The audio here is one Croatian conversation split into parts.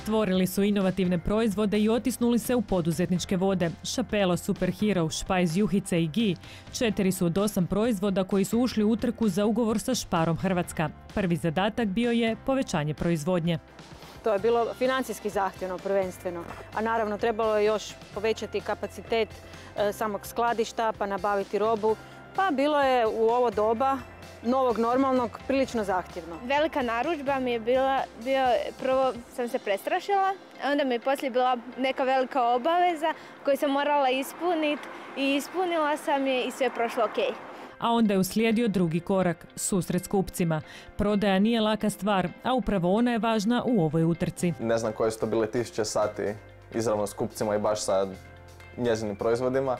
Stvorili su inovativne proizvode i otisnuli se u poduzetničke vode. Šapelo, Superhero, Špajz juhice i Gi 4 su od 8 proizvoda koji su ušli u utrku za ugovor sa Sparom Hrvatska. Prvi zadatak bio je povećanje proizvodnje. To je bilo financijski zahtjevno prvenstveno, a naravno trebalo je još povećati kapacitet samog skladišta, pa nabaviti robu. Pa bilo je u ovo doba novog normalnog prilično zahtjevno. Velika narudžba mi je prvo sam se prestrašila, onda mi je poslije bila neka velika obaveza koju sam morala ispuniti i ispunila sam je i sve je prošlo ok. A onda je uslijedio drugi korak, susret s kupcima. Prodaja nije laka stvar, a upravo ona je važna u ovoj utrci. Ne znam koje su to bile 1000 sati izravno s kupcima i baš sa njezinim proizvodima.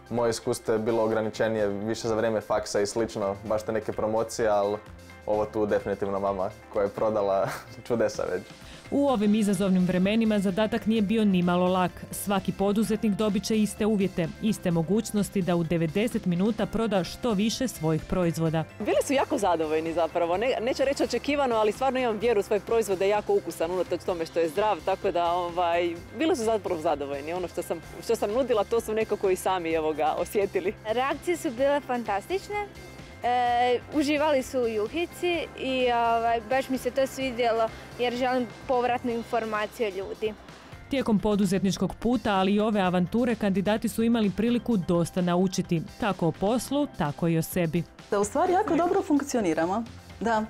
Moje iskustvo je bilo ograničenije više za vrijeme faksa i slično, baš te neke promocije, ali ovo tu definitivno mama koja je prodala čudesa već. U ovim izazovnim vremenima zadatak nije bio nimalo lak. Svaki poduzetnik dobit će iste uvjete, iste mogućnosti da u 90 minuta proda što više svojih proizvoda. Bili su jako zadovoljni zapravo, neću reći očekivano, ali stvarno imam vjeru u svoj proizvod da je jako ukusan unatoč tome što je zdrav, tako da bili su zapravo zadovoljni. Ono što sam nudila, to su nekako i sami osjetili. Reakcije su bile fantastične. Uživali su u juhici i baš mi se to svidjelo jer želim povratnu informaciju od ljudi. Tijekom poduzetničkog puta, ali i ove avanture, kandidati su imali priliku dosta naučiti, kako o poslu, tako i o sebi. Da u stvari jako dobro funkcioniramo. Da.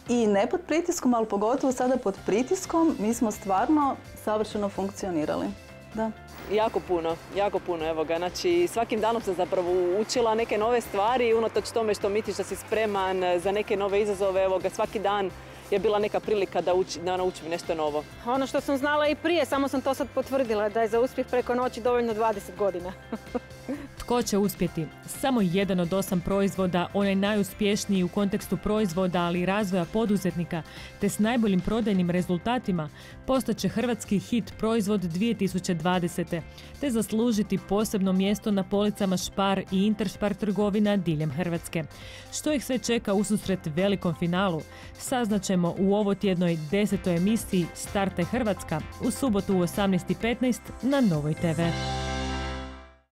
I ne pod pritiskom, ali pogotovo sada pod pritiskom, mi smo stvarno savršeno funkcionirali. Da. Jako puno, evo ga. Znači, svakim danom sam zapravo učila neke nove stvari i unatoč tome što misliš da si spreman za neke nove izazove, evo ga, svaki dan je bila neka prilika da naučim nešto novo. Ono što sam znala i prije, samo sam to sad potvrdila, da je za uspjeh preko noći dovoljno 20 godina. Tko će uspjeti? Samo jedan od 8 proizvoda, onaj najuspješniji u kontekstu proizvoda, ali i razvoja poduzetnika, te s najboljim prodajnim rezultatima, postaće hrvatski hit proizvod 2020. te zaslužiti posebno mjesto na policama Spar i Interspar trgovina diljem Hrvatske. Što ih sve čeka ususret velikom finalu, saznaćemo u ovotjednoj 10. emisiji Startaj Hrvatska u subotu u 18:15 na Novoj TV.